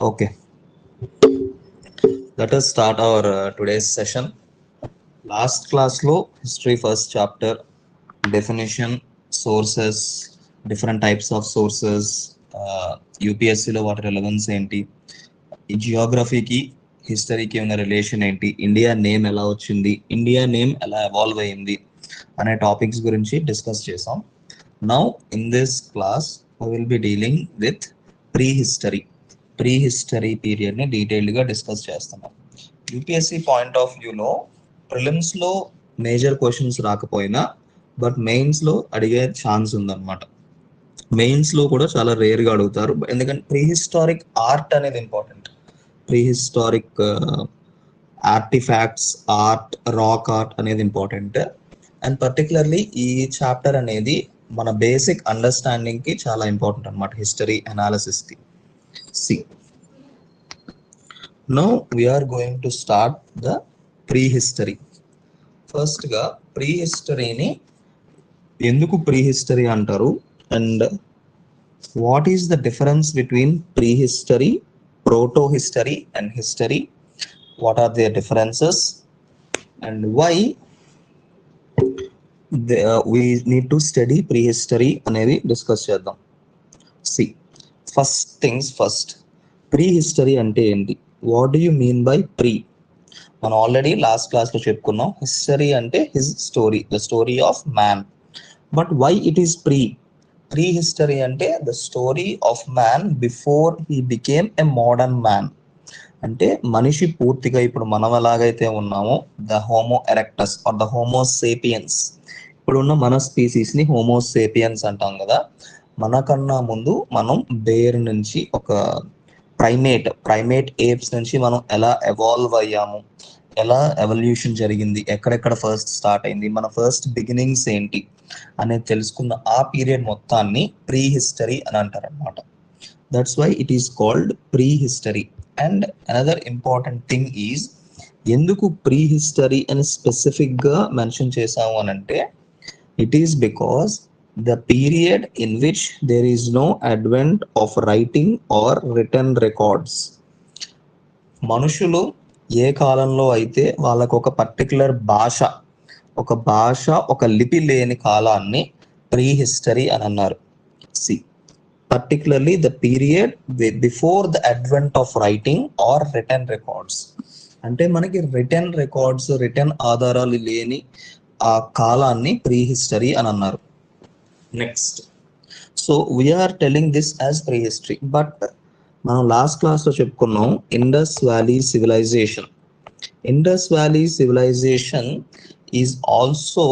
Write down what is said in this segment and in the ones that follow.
Okay, let us start our today's session. Last class lo history first chapter definition, sources, different types of sources, UPSC లో వాటి relevance ఏంటి, ఈ జియోగ్రఫీకి హిస్టరీకి ఉన్న relation ఏంటి, India name ఎలా వచ్చింది, ఇండియా నేమ్ ఎలా ఎవాల్వ్ అయింది అనే టాపిక్స్ గురించి డిస్కస్ చేసాం. Now in this class I will be dealing with pre history పీరియడ్ని డీటెయిల్డ్గా డిస్కస్ చేస్తున్నాం. యూపీఎస్సి పాయింట్ ఆఫ్ వ్యూలో ప్రిలిమ్స్లో మేజర్ క్వశ్చన్స్ రాకపోయినా బట్ మెయిన్స్లో అడిగే ఛాన్స్ ఉందన్నమాట. మెయిన్స్లో కూడా చాలా రేర్గా అడుగుతారు, ఎందుకంటే ప్రీ హిస్టారిక్ ఆర్ట్ అనేది important. Pre historic artifacts, art, rock art అనేది ఇంపార్టెంట్. అండ్ పర్టికులర్లీ ఈ చాప్టర్ అనేది మన బేసిక్ అండర్స్టాండింగ్కి చాలా ఇంపార్టెంట్ అనమాట, హిస్టరీ అనాలిసిస్కి. See now we're going to start the pre history. ఫస్ట్గా ప్రీ హిస్టరీని ఎందుకు ప్రీ హిస్టరీ అంటారు, and what is the difference between pre history, proto history and history, what are their differences and why we need to study prehistory అనేది discuss చేద్దాం. See first things first, prehistory అంటే ఏంటి, what do you mean by pre? మనం already last క్లాస్లో చెప్పుకున్నాం, history అంటే his story, the story of man. But why it is prehistory అంటే the story of man before he became a modern man. అంటే మనిషి పూర్తిగా ఇప్పుడు మనం ఎలాగైతే ఉన్నామో, the Homo erectus or the Homo sapiens, ఇప్పుడున్న మన స్పీసీస్ని హోమో సేపియన్స్ అంటాం కదా. మనకన్నా ముందు మనం బేర్ నుంచి ఒక ప్రైమేట్ ఏప్స్ నుంచి మనం ఎలా ఎవాల్వ్ అయ్యాము, ఎలా ఎవల్యూషన్ జరిగింది, ఎక్కడెక్కడ ఫస్ట్ స్టార్ట్ అయింది, మన ఫస్ట్ బిగినింగ్స్ ఏంటి అనేది తెలుసుకున్న ఆ పీరియడ్ మొత్తాన్ని ప్రీ హిస్టరీ అని అంటారు అనమాట. That's why it is called prehistory. And another important thing is, ఎందుకు ప్రీ హిస్టరీ అని స్పెసిఫిక్గా మెన్షన్ చేసాము అని అంటే, it is because the period in which there is no advent of writing or written records. మనుషులు ఏ కాలంలో అయితే వాళ్ళకు ఒక పర్టికులర్ భాష, ఒక లిపి లేని కాలాన్ని ప్రీ హిస్టరీ అని అన్నారు. See particularly the period before the advent of writing or written records. అంటే మనకి రిటర్న్ ఆధారాలు లేని ఆ కాలాన్ని ప్రీ హిస్టరీ అని అన్నారు. Next, so we are telling this as prehistory. But మనం లాస్ట్ క్లాస్లో చెప్పుకున్నాం Indus valley civilisation. Indus valley civilisation is also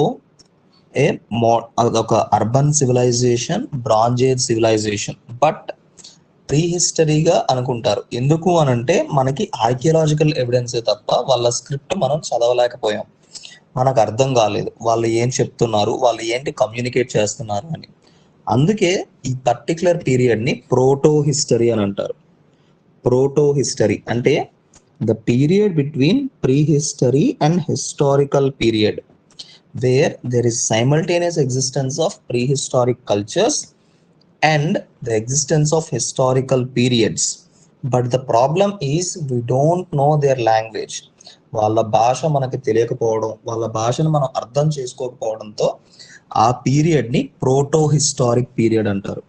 అదొక urban civilisation, bronze age civilisation. But ప్రీ హిస్టరీగా అనుకుంటారు. ఎందుకు అనంటే మనకి ఆర్కియలాజికల్ ఎవిడెన్సే తప్ప వాళ్ళ స్క్రిప్ట్ మనం చదవలేకపోయాం, మనకు అర్థం కాలేదు వాళ్ళు ఏం చెప్తున్నారు, వాళ్ళు ఏంటి కమ్యూనికేట్ చేస్తున్నారు అని. అందుకే ఈ పర్టికులర్ పీరియడ్ని ప్రోటో హిస్టరీ అని అంటారు. ప్రోటో హిస్టరీ అంటే the period between pre history and historical period, where there is simultaneous existence of prehistoric cultures and the existence of historical periods. But the problem is we don't know their language. వాళ్ళ భాష మనకి తెలియకపోవడం, వాళ్ళ భాషను మనం అర్థం చేసుకోకపోవడంతో ఆ పీరియడ్ని proto historic period అంటారు.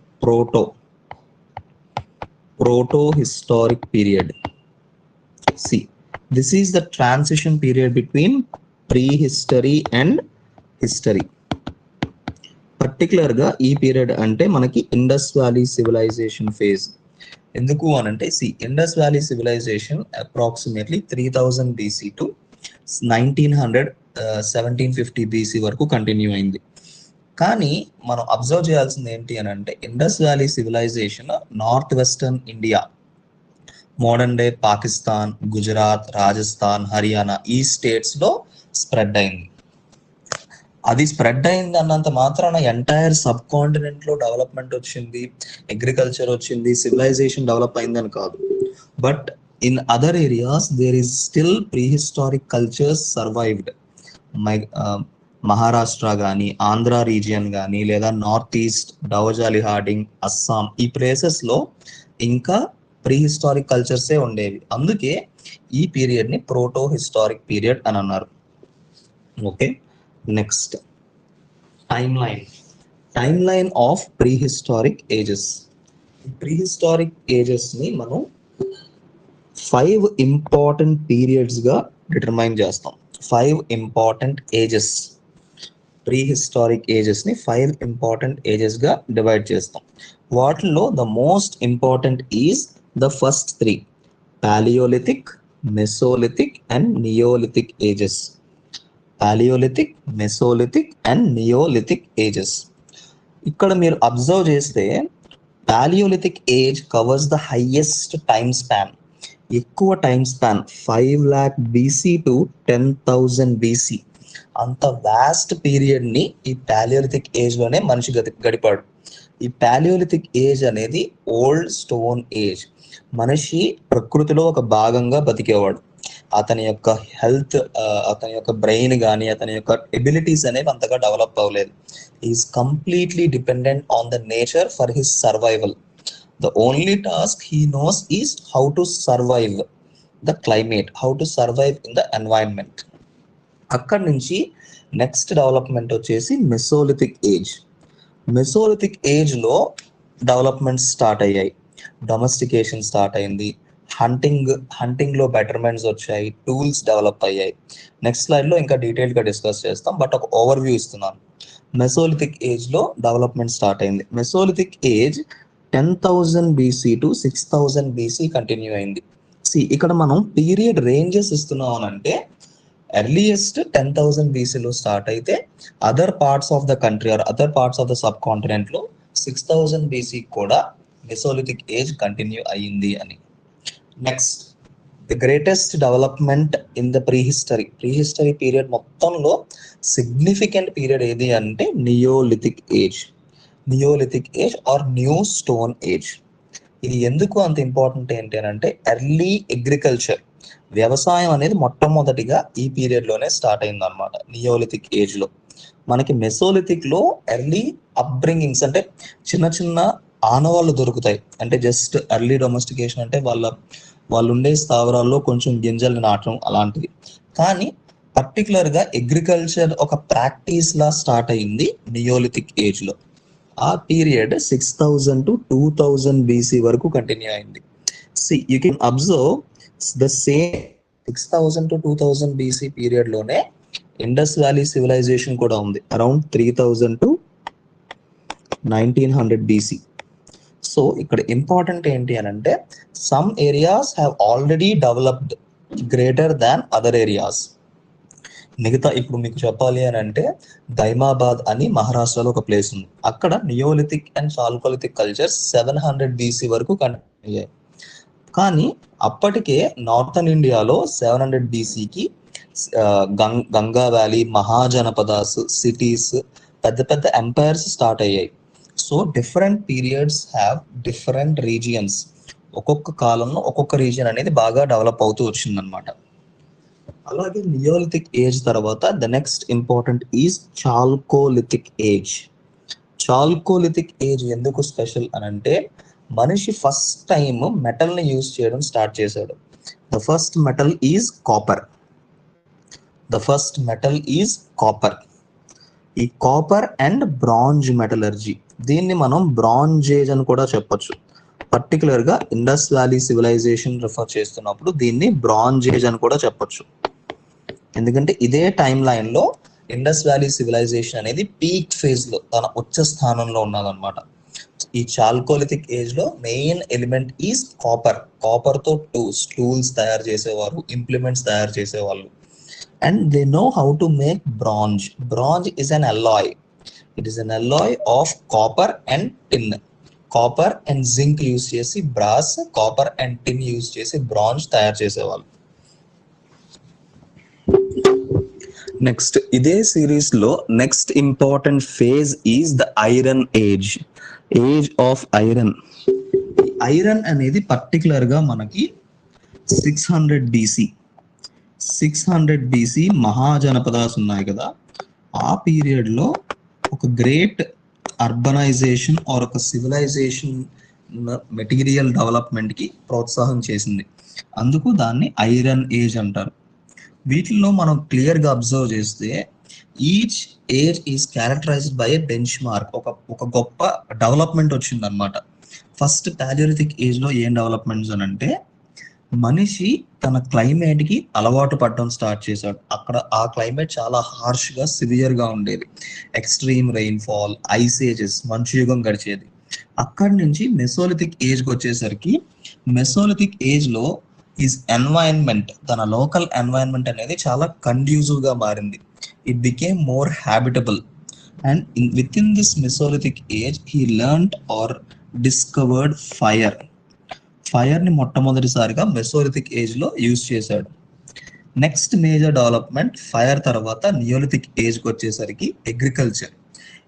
Proto historic period. See this is the transition period between pre history and history. పర్టికులర్గా ఈ పీరియడ్ అంటే మనకి ఇండస్ వ్యాలీ సివిలైజేషన్ ఫేజ్. ఎందుకు అనంటే Indus valley civilisation approximately 3000 BC to 1900 1750 BC వరకు కంటిన్యూ అయింది. కానీ మనం అబ్జర్వ్ చేయాల్సింది ఏంటి అని అంటే, Indus valley civilisation north western India, modern day Pakistan, Gujarat, Rajasthan, Haryana ఈ స్టేట్స్లో స్ప్రెడ్ అయింది. అది స్ప్రెడ్ అయింది అన్నంత మాత్రాన ఎంటైర్ సబ్ కాంటినెంట్లో డెవలప్మెంట్ వచ్చింది, అగ్రికల్చర్ వచ్చింది, సివిలైజేషన్ డెవలప్ అయిందని కాదు. But in other areas there is still prehistoric cultures survived. Maharashtra కానీ, ఆంధ్ర రీజియన్ కానీ, లేదా నార్త్ ఈస్ట్, డౌజాలి హార్డింగ్, అస్సాం ఈ ప్లేసెస్లో ఇంకా ప్రీ హిస్టారిక్ కల్చర్సే ఉండేవి. అందుకే ఈ పీరియడ్ ని ప్రోటో హిస్టారిక్ పీరియడ్ అని అన్నారు. Okay, next timeline of prehistoric ages. Prehistoric ages ని మనం 5 ఇంపార్టెంట్ పీరియడ్స్ గా డిటర్మైన్ చేస్తాం. 5 important ages, prehistoric ages ని 5 ఇంపార్టెంట్ ఏజెస్ గా డివైడ్ చేస్తాం. వాటిలో the most important is the first 3, Paleolithic, Mesolithic and Neolithic ages. Paleolithic, Mesolithic and Neolithic ages. ఇక్కడ మీరు అబ్జర్వ్ చేస్తే Paleolithic age covers the highest time span. ఎక్కువ time span 5 lakh BC to 10,000 BC. అంత vast period ని ఈ paleolithic age లోనే మనిషి గడిపాడు. ఈ పాలియోలిథిక్ ఏజ్ అనేది ఓల్డ్ స్టోన్ ఏజ్. మనిషి ప్రకృతిలో ఒక భాగంగా బతికేవాడు. అతని యొక్క హెల్త్, అతని యొక్క బ్రెయిన్ కానీ అతని యొక్క ఎబిలిటీస్ అనేవి అంతగా డెవలప్ అవ్వలేదు. Is completely dependent on the nature for his survival. The only task he knows is how to survive the climate, how to survive in the environment. అక్కడి నుంచి నెక్స్ట్ డెవలప్మెంట్ వచ్చేసి Mesolithic age. Mesolithic age లో developments start అయ్యాయి. Domestication start అయింది. Hunting లో betterments వచ్చాయి. Tools develop అయ్యాయి. Next slide లో ఇంకా డీటెయిల్ గా డిస్కస్ చేస్తాం, బట్ ఒక ఓవర్ వ్యూ ఇస్తున్నాను. మెసోలిథిక్ ఏజ్ లో డెవలప్మెంట్ స్టార్ట్ అయింది. Mesolithic age 10,000 BC to 6,000 BC continue అయింది. ఇక్కడ మనం పీరియడ్ రేంజెస్ ఇస్తున్నాం అంటే ఎర్లియస్ట్ 10,000 BC లో స్టార్ట్ అయితే other parts of the country are other parts of the subcontinent లో 6,000 BC కూడా మెసోలిథిక్ ఏజ్ కంటిన్యూ అయ్యింది అని. Next, the greatest development in the pre history period మొత్తంలో సిగ్నిఫికెంట్ పీరియడ్ ఏది అంటే Neolithic age or new stone age. ఇది ఎందుకు అంత ఇంపార్టెంట్ ఏంటి అంటే ఎర్లీ అగ్రికల్చర్, వ్యవసాయం అనేది మొట్టమొదటిగా ఈ పీరియడ్ లోనే స్టార్ట్ అయింది అనమాట, నియోలిథిక్ ఏజ్ లో. మనకి మెసోలిథిక్ లో ఎర్లీ అప్బ్రింగింగ్స్ అంటే చిన్న చిన్న ఆనవాళ్ళు దొరుకుతాయి. అంటే జస్ట్ ఎర్లీ డొమెస్టికేషన్ అంటే వాళ్ళు ఉండే స్థావరాల్లో కొంచెం గింజలు నాటడం అలాంటివి. కానీ పర్టికులర్ గా అగ్రికల్చర్ ఒక ప్రాక్టీస్ లా స్టార్ట్ అయింది నియోలిథిక్ ఏజ్ లో. ఆ పీరియడ్ 6,000 టు 2,000 BC వరకు కంటిన్యూ అయింది. You can observe the same 6,000 to 2,000 BC period లోనే ఇండస్ వ్యాలీ సివిలైజేషన్ కూడా ఉంది, అరౌండ్ 3,000 టు 1900 BC. సో ఇక్కడ ఇంపార్టెంట్ ఏంటి అని అంటే some areas have already developed greater than other areas. మిగతా ఇప్పుడు మీకు చెప్పాలి అని అంటే దైమాబాద్ అని మహారాష్ట్రలో ఒక ప్లేస్ ఉంది. అక్కడ neolithic and chalcolithic cultures 700 BC వరకు కంటిన్యూ అయ్యాయి. కానీ అప్పటికే నార్థన్ ఇండియాలో 700 BCకి గంగా వ్యాలీ, మహాజనపదాస్, సిటీస్, పెద్ద పెద్ద ఎంపైర్స్ స్టార్ట్ అయ్యాయి. So different periods have different regions. ఒక్కొక్క కాలంలో ఒక్కొక్క రీజియన్ అనేది బాగా డెవలప్ అవుతూ వచ్చింది అనమాట. అలాగే నియోలిథిక్ ఏజ్ తర్వాత the next important is chalcolithic age. Chalcolithic age ఎందుకు స్పెషల్ అని అంటే మనిషి ఫస్ట్ టైం మెటల్ ని యూజ్ చేయడం స్టార్ట్ చేశాడు. The first metal is copper. ఈ కాపర్ అండ్ బ్రాంజ్ మెటలర్జీ, దీన్ని మనం బ్రాంజ్ ఏజ్ అని కూడా చెప్పొచ్చు. పర్టికులర్ గా ఇండస్ వ్యాలీ సివిలైజేషన్ రిఫర్ చేస్తున్నప్పుడు దీన్ని బ్రాంజ్ ఏజ్ అని కూడా చెప్పొచ్చు. ఎందుకంటే ఇదే టైం లైన్ లో ఇండస్ వ్యాలీ సివిలైజేషన్ అనేది పీక్ ఫేజ్ లో తన ఉచ్చ స్థానంలో ఉన్నదన్నమాట. ఈ చాల్కోలిథిక్ ఏజ్ లో మెయిన్ ఎలిమెంట్ ఈజ్ కాపర్ తో టూల్స్ తయారు చేసేవారు, ఇంప్లిమెంట్స్ తయారు చేసేవాళ్ళు. And they know how to make bronze is an alloy. It is an alloy of copper and tin. Copper and zinc use చేసి brass, copper and tin use చేసి bronze తయారు చేసేవాళ్ళు. Next ఇదే series లో next important phase is the iron age of iron. Iron అనేది particular గా మనకి 600 BC mahajanapadas ఉన్నాయి కదా, ఆ పీరియడ్ లో ఒక గ్రేట్ అర్బనైజేషన్ ఆర్ ఒక సివిలైజేషన్ మెటీరియల్ డెవలప్మెంట్ కి ప్రోత్సాహం చేసింది. అందుకు దాన్ని ఐరన్ ఏజ్ అంటారు. వీటిల్లో మనం క్లియర్ గా అబ్జర్వ్ చేస్తే each age is characterised by a bench mark. ఒక గొప్ప డెవలప్మెంట్ వచ్చింది అనమాట. ఫస్ట్ పాలియోలిథిక్ ఏజ్ లో ఏం డెవలప్మెంట్స్ అని అంటే, మనిషి తన క్లైమేట్ కి అలవాటు పడడం స్టార్ట్ చేశాడు. అక్కడ ఆ క్లైమేట్ చాలా హార్ష్ గా సివియర్ గా ఉండేది. Extreme rainfall, ice ages, మంచు యుగం గడిచేది. అక్కడి నుంచి మెసోలిథిక్ ఏజ్ కి వచ్చేసరికి, మెసోలిథిక్ ఏజ్ లో హిస్ ఎన్వైరన్మెంట్, తన లోకల్ ఎన్వైరన్మెంట్ అనేది చాలా కండ్యూసివ్ గా మారింది. It became more habitable. And within this Mesolithic age he learned or discovered fire. Fire ని మొట్టమొదటిసారిగా మెసోలిథిక్ ఏజ్ లో యూజ్ చేశాడు. నెక్స్ట్ మేజర్ డెవలప్మెంట్ ఫైర్ తర్వాత నియోలిథిక్ ఏజ్ కి వచ్చేసరికి అగ్రికల్చర్.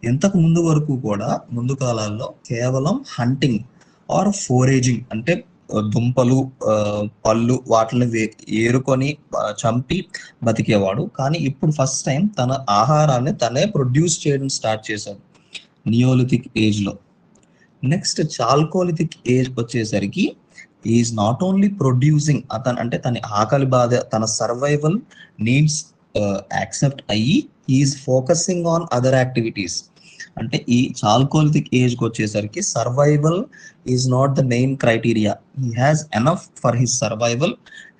ఇంతకు ముందు వరకు కూడా ముందు కాలాల్లో కేవలం హంటింగ్ ఆర్ ఫోరేజింగ్ అంటే దుంపలు, పళ్ళు వాటిని ఏరుకొని చంపి బతికేవాడు. కానీ ఇప్పుడు ఫస్ట్ టైం తన ఆహారాన్ని తనే ప్రొడ్యూస్ చేయడం స్టార్ట్ చేశాడు నియోలిథిక్ ఏజ్ లో. నెక్స్ట్ చాల్కోలిథిక్ ఏజ్ వచ్చేసరికి ఈజ్ నాట్ ఓన్లీ ప్రొడ్యూసింగ్, అంటే తన ఆకలి బాధ, తన సర్వైవల్ నీడ్స్ యాక్సెప్ట్ అయ్యి is focusing on other activities. అంటే ఈ చాల్కోలిథిక్ ఏజ్ కి వచ్చేసరికి survival is not the main criteria. He has enough for his survival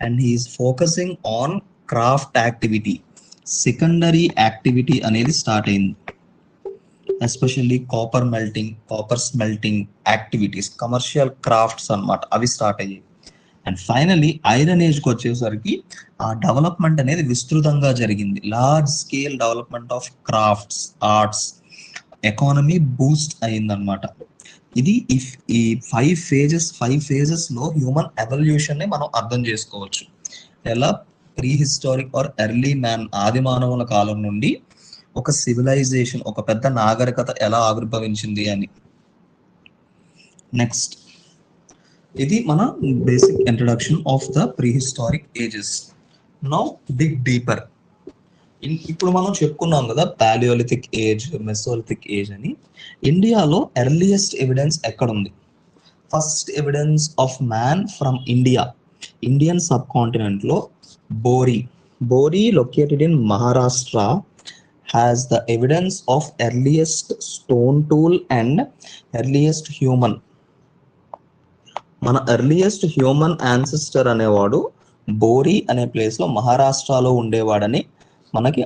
and he is focusing on craft activity. Secondary activity అనేది start అయింది. Especially copper melting, copper smelting activities, commercial crafts అన్నమాట, అవి start అయ్యాయి. And finally iron age కి వచ్చేసరికి ఆ development అనేది విస్తృతంగా జరిగింది. Large scale development of crafts, arts, economy boost అయిందనమాట. ఇది ఈ ఫైవ్ ఫేజెస్ లో హ్యూమన్ ఎవల్యూషన్ ని మనం అర్థం చేసుకోవచ్చు. ఎలా prehistoric or early man, ఆది మానవుల కాలం నుండి ఒక సివిలైజేషన్, ఒక పెద్ద నాగరికత ఎలా ఆవిర్భవించింది అని. నెక్స్ట్, ఇది మన basic introduction of the pre historic ages. Now dig deeper. ఇప్పుడు మనం చెప్పుకున్నాం కదా పాలియోలిథిక్ ఏజ్, మెసోలిథిక్ ఏజ్ అని. ఇండియాలో ఎర్లియస్ట్ ఎవిడెన్స్ ఎక్కడ ఉంది? First evidence of man from India, Indian subcontinent లో Bori located in Maharashtra has the evidence of earliest stone tool and earliest human. మన ఎర్లియస్ట్ హ్యూమన్ యాన్సిస్టర్ అనేవాడు బోరీ అనే ప్లేస్ లో మహారాష్ట్రలో ఉండేవాడని మనకి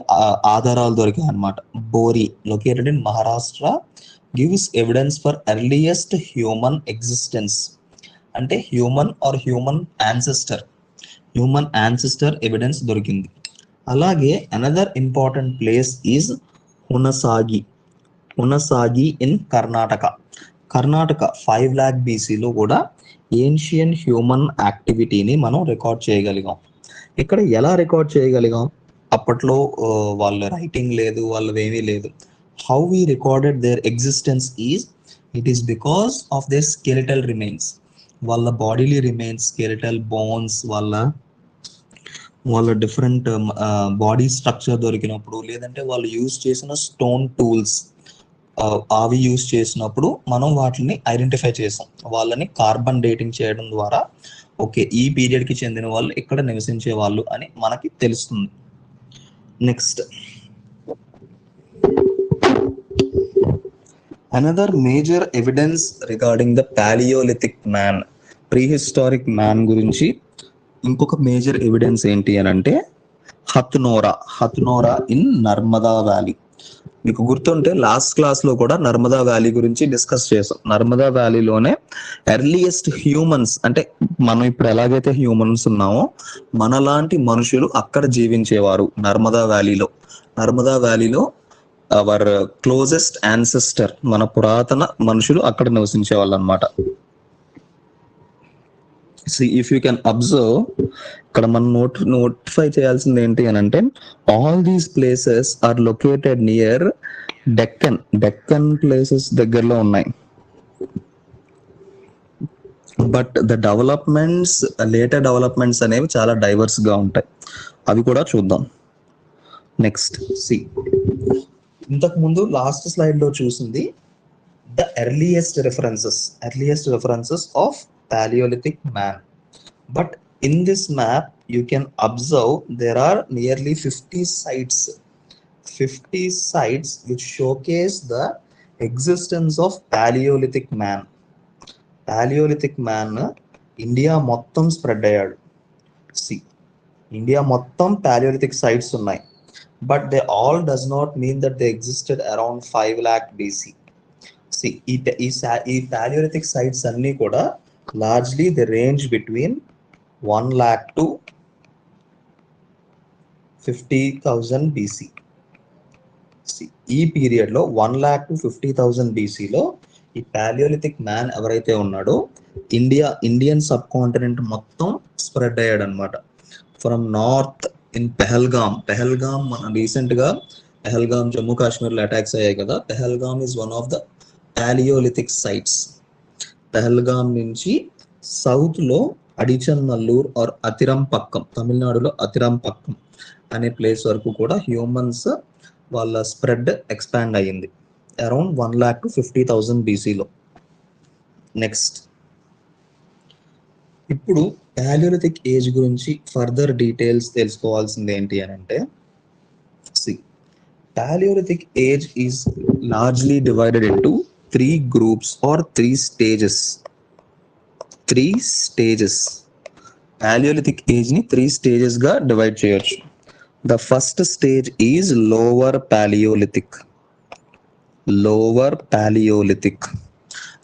ఆధారాలు దొరికాయి అన్నమాట. Bori located in Maharashtra gives evidence for earliest human existence. అంటే హ్యూమన్ యాన్సిస్టర్ ఎవిడెన్స్ దొరికింది. అలాగే another important place is Hunsgi in Karnataka. 5 lakh BCలో కూడా ఏన్షియన్ హ్యూమన్ యాక్టివిటీని మనం రికార్డ్ చేయగలిగాం. ఇక్కడ ఎలా రికార్డ్ చేయగలిగాం? అప్పట్లో వాళ్ళ రైటింగ్ లేదు, వాళ్ళవేమీ లేదు. How we recorded their existence is, it is because of their skeletal remains. వాళ్ళ బాడీలీ రిమైన్స్, స్కెలిటల్ బోన్స్, వాళ్ళ డిఫరెంట్ బాడీ స్ట్రక్చర్ దొరికినప్పుడు, లేదంటే వాళ్ళు యూజ్ చేసిన స్టోన్ టూల్స్ అవి యూజ్ చేసినప్పుడు మనం వాటిని ఐడెంటిఫై చేసాం. వాళ్ళని కార్బన్ డేటింగ్ చేయడం ద్వారా ఓకే ఈ పీరియడ్ కి చెందిన వాళ్ళు ఇక్కడ నివసించే వాళ్ళు అని మనకి తెలుస్తుంది. Next, another major evidence regarding the paleolithic man, prehistoric man గురించి ఇంకొక మేజర్ ఎవిడెన్స్ ఏంటి అని అంటే హత్నోరా ఇన్ నర్మదా వ్యాలీ. మీకు గుర్తుంటే లాస్ట్ క్లాస్ లో కూడా నర్మదా వ్యాలీ గురించి డిస్కస్ చేసాం. నర్మదా వ్యాలీలోనే ఎర్లియస్ట్ హ్యూమన్స్, అంటే మనం ఇప్పుడు ఎలాగైతే హ్యూమన్స్ ఉన్నామో మనలాంటి మనుషులు అక్కడ జీవించేవారు నర్మదా వ్యాలీలో అవర్ క్లోజెస్ట్ యాన్సెస్టర్, మన పురాతన మనుషులు అక్కడ నివసించే వాళ్ళు అనమాట. ఇఫ్ యూ కెన్ అబ్జర్వ్, ఇక్కడ మనం నోటిఫై చేయాల్సింది ఏంటి అని అంటే, all these places are located near Deccan places దగ్గరలో ఉన్నాయి. బట్ ద లేటర్ డెవలప్మెంట్స్ అనేవి చాలా డైవర్స్ గా ఉంటాయి. అవి కూడా చూద్దాం. నెక్స్ట్, ఇంతకు ముందు లాస్ట్ స్లైడ్ లో చూసింది the earliest references of Paleolithic man. But in this map, you can observe there are nearly 50 sites which showcase the existence of Paleolithic man. Paleolithic man India మొత్తం స్ప్రెడ్ అయ్యాడు. C India మొత్తం Paleolithic sites ఉన్నాయి. But they all does not mean that they existed around 5 lakh BC. See, ఈ Paleolithic sites అన్నీ కూడా largely they range between 1 lakh to 50,000 BC. See, ఈ పీరియడ్ లో 1 lakh to 50,000 BC లో ఈ Paleolithic మ్యాన్ ఎవరైతే ఉన్నాడో ఇండియన్ సబ్ కాంటినెంట్ మొత్తం స్ప్రెడ్ అయ్యాడు అనమాట. ఫ్రమ్ నార్త్ ఇన్ పెహల్గామ్ మన రీసెంట్ గా పెహల్గామ్ జమ్మూ కాశ్మీర్ లో అటాక్స్ అయ్యాయి కదా. Pahalgam is one of the Paleolithic sites. Pahalgam నుంచి సౌత్ లో అడిచన్నల్లూర్ ఆర్ అతిరంపక్కం, తమిళనాడులో అతిరంపక్కం అనే ప్లేస్ వరకు కూడా హ్యూమన్స్ వాళ్ళ స్ప్రెడ్ ఎక్స్పాండ్ అయ్యింది అరౌండ్ 1 lakh to 50,000 BCలో. నెక్స్ట్, ఇప్పుడు Paleolithic ఏజ్ గురించి ఫర్దర్ డీటెయిల్స్ తెలుసుకోవాల్సింది ఏంటి అని అంటే, Paleolithic age is largely divided into 3 groups or 3 stages. Paleolithic age ని 3 stages గా డివైడ్ చేయొచ్చు. The first stage is lower Paleolithic.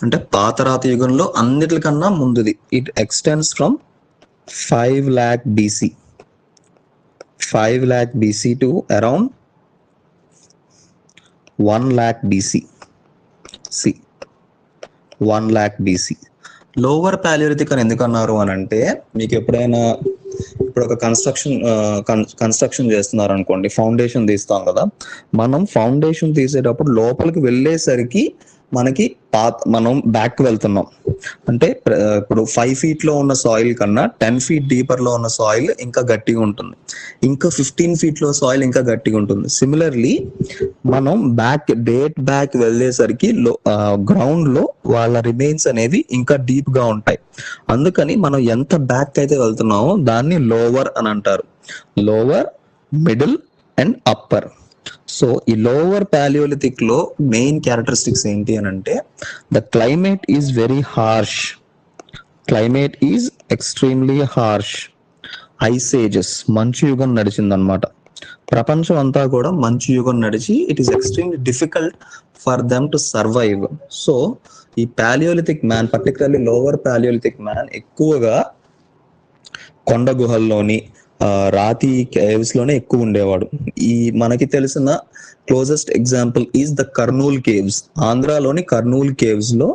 అంటే పాతరాతి యుగంలో అన్నిటికన్నా ముందుది. It extends from 5 lakh BC to around 1 lakh BC. See, 1 lakh BC. Lower Paleolithic అని ఎందుకు అన్నారు అని అంటే, మీకు ఎప్పుడైనా ఇప్పుడు ఒక కన్స్ట్రక్షన్ చేస్తున్నారు అనుకోండి, ఫౌండేషన్ తీస్తాం కదా. మనం ఫౌండేషన్ తీసేటప్పుడు లోపలికి వెళ్ళేసరికి మనకి మనం బ్యాక్ వెళ్తున్నాం. అంటే ఇప్పుడు 5 feet లో ఉన్న సాయిల్ కన్నా 10 feet డీపర్ లో ఉన్న సాయిల్ ఇంకా గట్టిగా ఉంటుంది, ఇంకా 15 feet లో సాయిల్ ఇంకా గట్టిగా ఉంటుంది. సిమిలర్లీ మనం బ్యాక్ వెళ్ళేసరికి గ్రౌండ్ లో వాళ్ళ రిమైన్స్ అనేవి ఇంకా డీప్ గా ఉంటాయి. అందుకని మనం ఎంత బ్యాక్ అయితే వెళ్తున్నామో దాన్ని లోవర్ అని అంటారు. Lower, middle and upper. So ఈ లోవర్ Paleolithic లో మెయిన్ క్యారెక్టరిస్టిక్స్ ఏంటి అని అంటే, the climate is very harsh. Extremely harsh. Ice ages, మంచు యుగం నడిచిందనమాట. ప్రపంచం అంతా కూడా మంచు యుగం నడిచి it is extremely difficult for them to survive. So ఈ Paleolithic man, particularly lower Paleolithic man ఎక్కువగా కొండ గుహల్లోని రాతి కేవ్స్ లోనే ఎక్కువ ఉండేవాడు. ఈ మనకి తెలిసిన closest example is the Kurnool caves. ఆంధ్రాలోని కర్నూల్ కేవ్స్ లో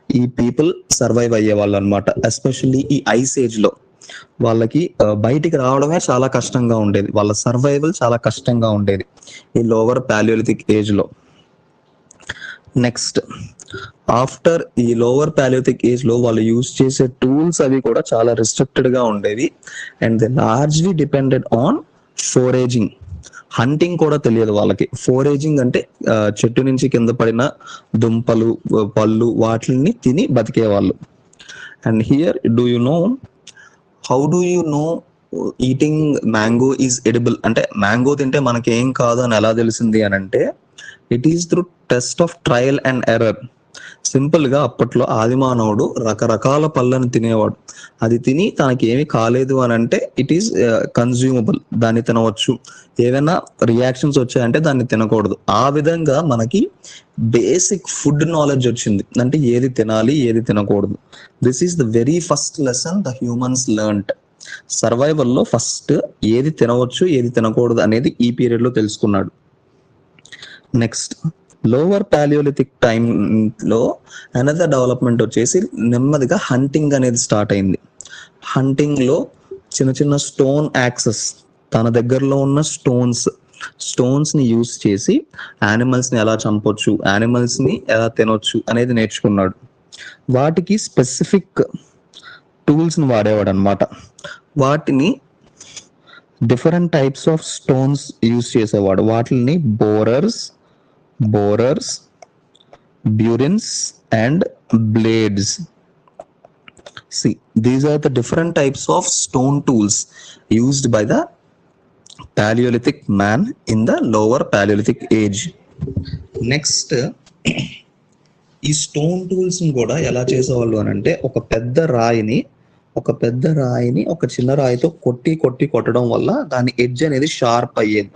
ఈ పీపుల్ సర్వైవ్ అయ్యే వాళ్ళు అనమాట. ఎస్పెషల్లీ ఈ ఐస్ ఏజ్ లో వాళ్ళకి బయటికి రావడమే చాలా కష్టంగా ఉండేది, వాళ్ళ సర్వైవల్ చాలా కష్టంగా ఉండేది ఈ లోవర్ Paleolithic ఏజ్ లో. నెక్స్ట్, ఆఫ్టర్ ఈ లోవర్ Paleolithic ఏజ్ లో వాళ్ళు యూజ్ చేసే టూల్స్ అవి కూడా చాలా రిస్ట్రిక్టెడ్ గా ఉండేవి. And they largely depended on foraging. Hunting కూడా తెలియదు వాళ్ళకి. ఫోరేజింగ్ అంటే చెట్టు నుంచి కింద పడిన దుంపలు, పళ్ళు వాటిని తిని బతికేవాళ్ళు. And here how do you know eating mango is edible? అంటే మ్యాంగో తింటే మనకి ఏం కాదు అని ఎలా తెలిసింది అని అంటే, it is through test of trial and error. Simple గా అప్పట్లో ఆదిమానవుడు రకరకాల పళ్ళని తినేవాడు. అది తిని తనకి ఏమి కాలేదు అని అంటే ఇట్ ఈస్ కన్జ్యూమబుల్, దాన్ని తినవచ్చు. ఏవైనా రియాక్షన్స్ వచ్చాయంటే దాన్ని తినకూడదు. ఆ విధంగా మనకి బేసిక్ ఫుడ్ నాలెడ్జ్ వచ్చింది, అంటే ఏది తినాలి ఏది తినకూడదు. This is the very first lesson the humans learned. Survival లో ఫస్ట్ ఏది తినవచ్చు ఏది తినకూడదు అనేది ఈ పీరియడ్ లో తెలుసుకున్నాడు. నెక్స్ట్, లోవర్ Paleolithic టైమ్ లో అనదర్ డెవలప్మెంట్ వచ్చేసి నెమ్మదిగా హంటింగ్ అనేది స్టార్ట్ అయింది. హంటింగ్ లో చిన్న చిన్న స్టోన్ యాక్సెస్, తన దగ్గరలో ఉన్న స్టోన్స్ ని యూస్ చేసి యానిమల్స్ ని ఎలా చంపొచ్చు, యానిమల్స్ ని ఎలా తినొచ్చు అనేది నేర్చుకున్నాడు. వాటికి స్పెసిఫిక్ టూల్స్ ని వాడేవాడు అనమాట. వాటిని different types of stones use చేసేవాడు. వాటిని borers, burins, and blades. See, these are the different types of stone tools used by the Paleolithic man in the lower Paleolithic age. Next ఈ stone tools కూడా ఎలా చేసేవాళ్ళు అని అంటే ఒక పెద్ద రాయిని ఒక చిన్న రాయితో కొట్టడం వల్ల దాని ఎడ్జ్ అనేది షార్ప్ అయ్యేది.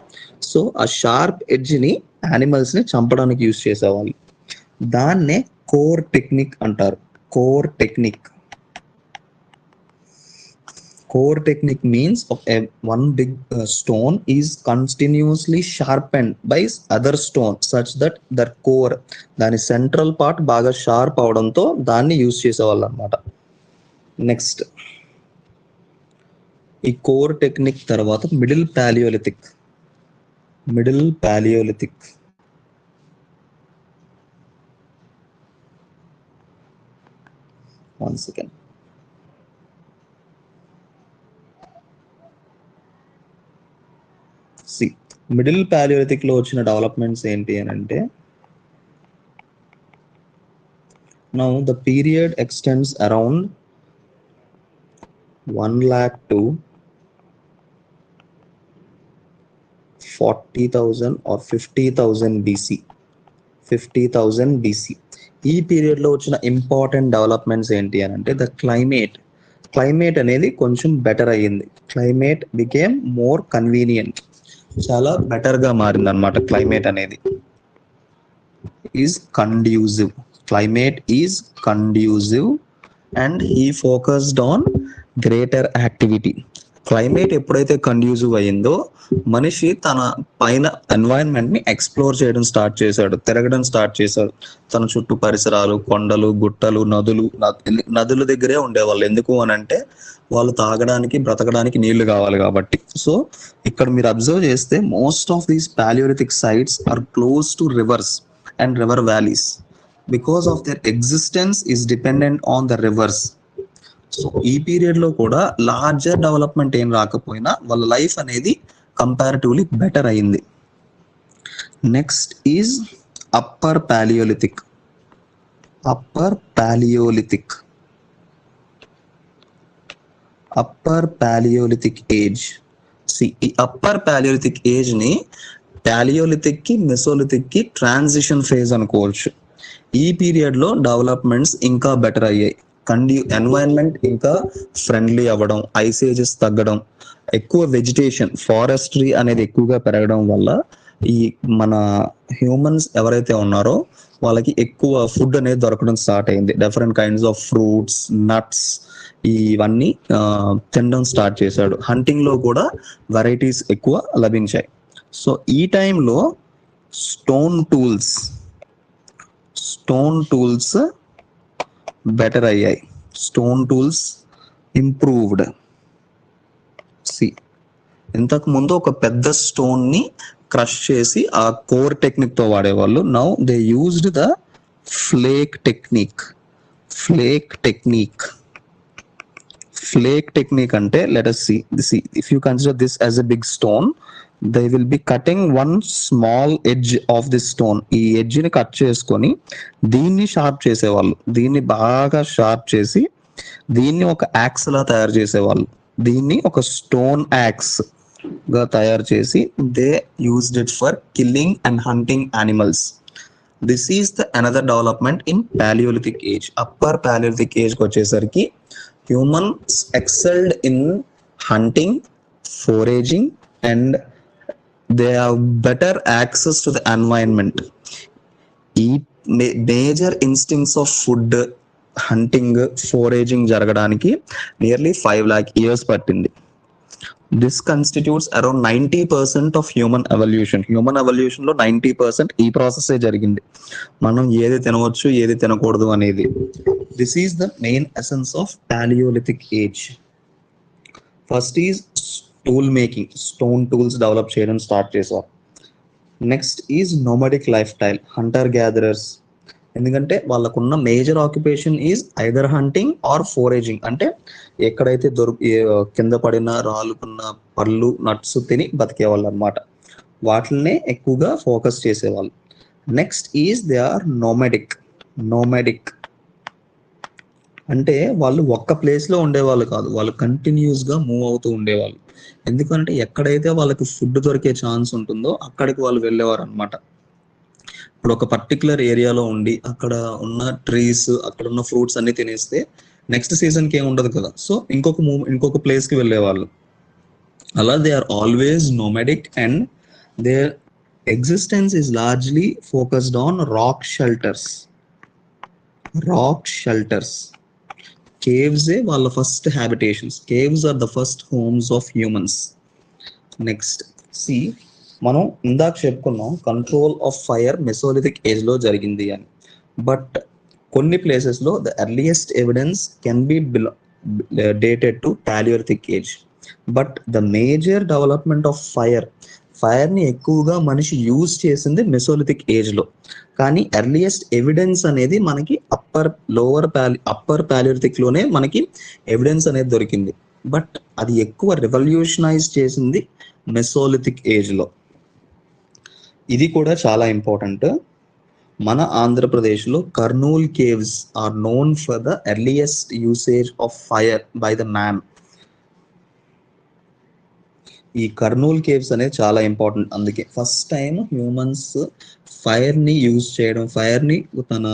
సో ఆ షార్ప్ ఎడ్జ్ ని యానిమల్స్ ని చంపడానికి యూజ్ చేసేవాళ్ళు. దాన్నే కోర్ టెక్నిక్ అంటారు. Core technique means one big stone is continuously sharpened by other stone such that the core, దాని సెంట్రల్ పార్ట్ బాగా షార్ప్ అవడంతో దాన్ని యూజ్ చేసేవాళ్ళు అనమాట. నెక్స్ట్ ఈ కోర్ టెక్నిక్ తర్వాత middle Paleolithic. One second. Middle Paleolithic లో వచ్చిన డెవలప్మెంట్స్ ఏంటి అని అంటే, now the period extends around 1 lakh to 40,000 or 50,000 BC. ఈ పీరియడ్ లో వచ్చిన ఇంపార్టెంట్ డెవలప్మెంట్స్ ఏంటి అని అంటే, ద క్లైమేట్ అనేది కొంచెం బెటర్ అయ్యింది. క్లైమేట్ బికేమ్ మోర్ కన్వీనియంట్, చాలా బెటర్ గా మారింది అనమాట. క్లైమేట్ అనేది climate is conducive and he focused on greater activity. Climate ఎప్పుడైతే కండ్యూసివ్ అయ్యిందో మనిషి తన పైన ఎన్వైరన్మెంట్ ని ఎక్స్ప్లోర్ చేయడం స్టార్ట్ చేశాడు, తిరగడం స్టార్ట్ చేశాడు. తన చుట్టూ పరిసరాలు, కొండలు, గుట్టలు, నదుల దగ్గరే ఉండేవాళ్ళు. ఎందుకు అని అంటే వాళ్ళు తాగడానికి, బ్రతకడానికి నీళ్లు కావాలి కాబట్టి. సో ఇక్కడ మీరు అబ్జర్వ్ చేస్తే most of these Paleolithic sites are close to rivers and river valleys because of their existence is dependent on the rivers. So ఈ పీరియడ్ లో కూడా లార్జర్ డెవలప్మెంట్ ఏం రాకపోయినా వాళ్ళ లైఫ్ అనేది కంపారిటివ్లీ బెటర్ అయింది. Next is upper Palaeolithic age. ఈ అప్పర్ పాలియోలిథిక్ ఏజ్ ని పాలియోలిథిక్ కి మెసోలిథిక్ కి ట్రాన్సిషన్ ఫేజ్ అనుకోవచ్చు. ఈ పీరియడ్ లో డెవలప్మెంట్స్ ఇంకా బెటర్ అయ్యాయి. ఎన్వైరన్మెంట్ ఇంకా ఫ్రెండ్లీ అవ్వడం, ఐసేజెస్ తగ్గడం, ఎక్కువ వెజిటేషన్, ఫారెస్ట్రీ అనేది ఎక్కువగా పెరగడం వల్ల ఈ మన హ్యూమన్స్ ఎవరైతే ఉన్నారో వాళ్ళకి ఎక్కువ ఫుడ్ అనేది దొరకడం స్టార్ట్ అయింది. Different kinds of fruits, nuts ఇవన్నీ తినడం స్టార్ట్ చేశాడు. హంటింగ్ లో కూడా వెరైటీస్ ఎక్కువ లభించాయి. సో ఈ టైంలో స్టోన్ టూల్స్ బెటర్ అయ్యాయి. Stone tools improved. ఇంతకు ముందు ఒక పెద్ద స్టోన్ ని క్రష్ చేసి ఆ కోర్ టెక్నిక్ తో వాడేవాళ్ళు. Now they used the flake technique అంటే, let us see if you consider this as a big stone, they will be cutting one small edge of this stone. ఈ edge ని cut చేసుకొని దీన్ని sharp చేసేవాళ్ళు. దీన్ని బాగా షార్ప్ చేసి దీన్ని ఒక యాక్స్ లా తయారు చేసేవాళ్ళు. దీన్ని ఒక స్టోన్ యాక్స్ గా తయారు చేసి they used it for killing and hunting animals. This is the another development in paleolithic age. Upper Palaeolithic age కి వచ్చేసరికి humans excelled in hunting, foraging and they have better access to the environment. ఈ major instincts of food, hunting, foraging జరగడానికి nearly 5 lakh years పట్టింది. This constitutes around 90% of human evolution లో 90% ఈ process జరిగింది. మనం ఏది తినవచ్చు, ఏది తినకూడదు అనేది. This is the main essence of paleolithic age. First is tool making, stone tools develop చేయడం స్టార్ట్ చేశారు. Next is nomadic lifestyle, hunter gatherers. ఎందుకంటే వాళ్ళకున్న major occupation is either hunting or foraging. అంటే ఎక్కడైతే కింద పడిన రాలుకున్న పళ్ళు, నట్స్ తిని బతికేవాళ్ళు అనమాట. వాటినే ఎక్కువగా ఫోకస్ చేసేవాళ్ళు. Next is they are nomadic. Nomadic అంటే వాళ్ళు ఒక్క ప్లేస్లో ఉండేవాళ్ళు కాదు, వాళ్ళు కంటిన్యూస్గా మూవ్ అవుతూ ఉండేవాళ్ళు. ఎందుకంటే ఎక్కడైతే వాళ్ళకి ఫుడ్ దొరికే ఛాన్స్ ఉంటుందో అక్కడికి వాళ్ళు వెళ్ళేవారు అనమాట. ఇప్పుడు ఒక పర్టికులర్ ఏరియాలో ఉండి అక్కడ ఉన్న ట్రీస్, అక్కడ ఉన్న ఫ్రూట్స్ అన్ని తినేస్తే నెక్స్ట్ సీజన్కి ఏమి ఉండదు కదా, సో ఇంకొక ప్లేస్కి వెళ్ళేవాళ్ళు. అలా they are always nomadic and their existence is largely focused on rock shelters. Rock shelters, కేవ్సే వాళ్ళ first habitations. Caves are the first homes of humans. Next see, మనం ఇందాక చెప్పుకున్నాం control of fire mesolithic age లో జరిగింది అని. But కొన్ని places లో the earliest evidence can be dated to paleolithic age. But the major development of fire ని ఎక్కువగా మనిషి యూజ్ చేసింది మెసోలిథిక్ ఏజ్ లో. కానీ ఎర్లియస్ట్ ఎవిడెన్స్ అనేది మనకి అప్పర్ పాలియోలిథిక్ లోనే మనకి ఎవిడెన్స్ అనేది దొరికింది. బట్ అది ఎక్కువ రెవల్యూషనైజ్ చేసింది మెసోలిథిక్ ఏజ్ లో. ఇది కూడా చాలా ఇంపార్టెంట్. మన ఆంధ్రప్రదేశ్లో Kurnool caves are known for the earliest usage of fire by the man. ఈ కర్నూల్ కేవ్స్ అనేది చాలా ఇంపార్టెంట్. అందుకే ఫస్ట్ టైం హ్యూమన్స్ ఫైర్ ని యూజ్ చేయడం, ఫైర్ ని తన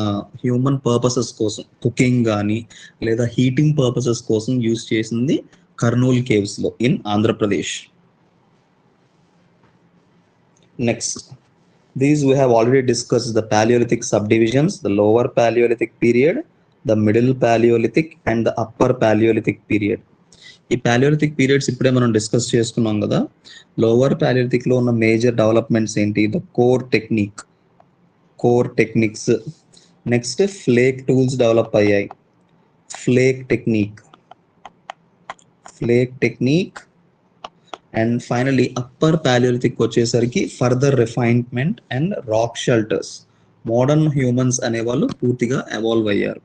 హ్యూమన్ పర్పసెస్ కోసం, కుకింగ్ కానీ లేదా హీటింగ్ పర్పసెస్ కోసం యూజ్ చేసింది కర్నూల్ కేవ్స్ లో in Andhra Pradesh. Next, these we have already discussed the Paleolithic subdivisions, the lower Paleolithic period, the middle Paleolithic and the upper Paleolithic period. ఈ పాలియోలిథిక్ పీరియడ్స్ ఇప్పుడే మనం discuss చేసుకున్నాం కదా. లోవర్ పాలియోలిథిక్ లో ఉన్న మేజర్ డెవలప్మెంట్స్ ఏంటి? The core techniques. Next flake tools develop అయ్యాయి. Flake technique and finally upper paleolithic వచ్చేసరికి further refinement and rock shelters. Modern humans అనేవాళ్ళు పూర్తిగా ఎవాల్వ్ అయ్యారు.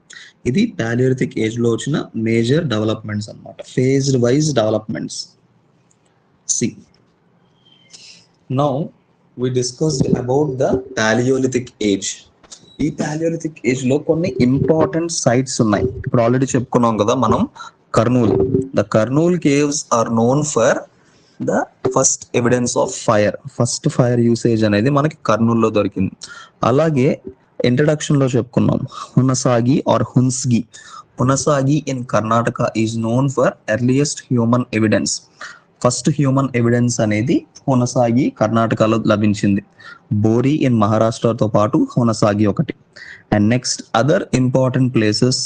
ఇది పాలియోలిథిక్ ఏజ్ లో వచ్చిన మేజర్ డెవలప్మెంట్స్ అన్నమాట, phased wise developments. See, now we discussed about the paleolithic age. ఈ పాలియోలిథిక్ ఏజ్ లో కొన్ని ఇంపార్టెంట్ సైట్స్ ఉన్నాయి. ఇప్పుడు ఆల్రెడీ చెప్పుకున్నాం కదా మనం Kurnool. The Kurnool caves are known for the first evidence of fire. First fire usage అనేది మనకి కర్నూల్లో దొరికింది. అలాగే ఇంట్రడక్షన్ లో చెప్పుకున్నాం Hunsgi or Hunsgi in Karnataka is known for earliest human evidence. First human evidence అనేది హునసాగి కర్ణాటకలో లభించింది. బోరి ఇన్ మహారాష్ట్రతో పాటు హునసాగి ఒకటి. And next other important places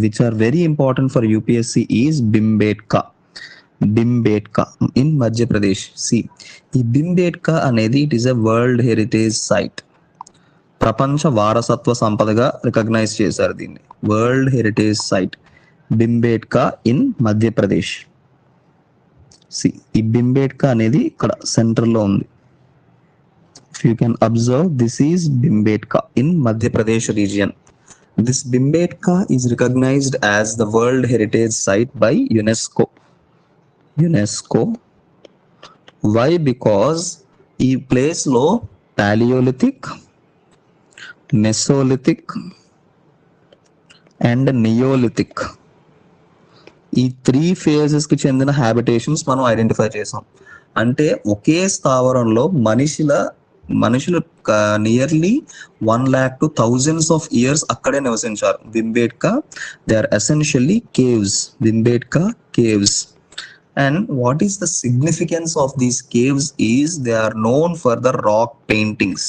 which are very important for UPSC is Bhimbetka in Madhya Pradesh. See, ఈ భింబేట్కా అనేది it is a world heritage site. ప్రపంచ వారసత్వ సంపదగా రికగ్నైజ్ చేశారు దీన్ని. World heritage site Bhimbetka in Madhya Pradesh. See, ఈ భింబేట్కా అనేది ఇక్కడ సెంటర్ లో ఉంది. If you can observe, this is Bhimbetka in Madhya Pradesh region. This Bhimbetka is recognised as the world heritage site by UNESCO. Why? Because ఈ ప్లేస్ లో పాలియోలిథిక్, మెసోలిథిక్ అండ్ నియోలిథిక్ ఈ 3 phases కి చెందిన హ్యాబిటేషన్స్ మనం ఐడెంటిఫై చేసాం. అంటే ఒకే స్థావరంలో మనుషులు nearly 1 lakh to thousands of years అక్కడే నివసించారు. Bhimbetka, they are essentially caves. Bhimbetka caves. And what is the significance of these caves is they are known for the rock paintings.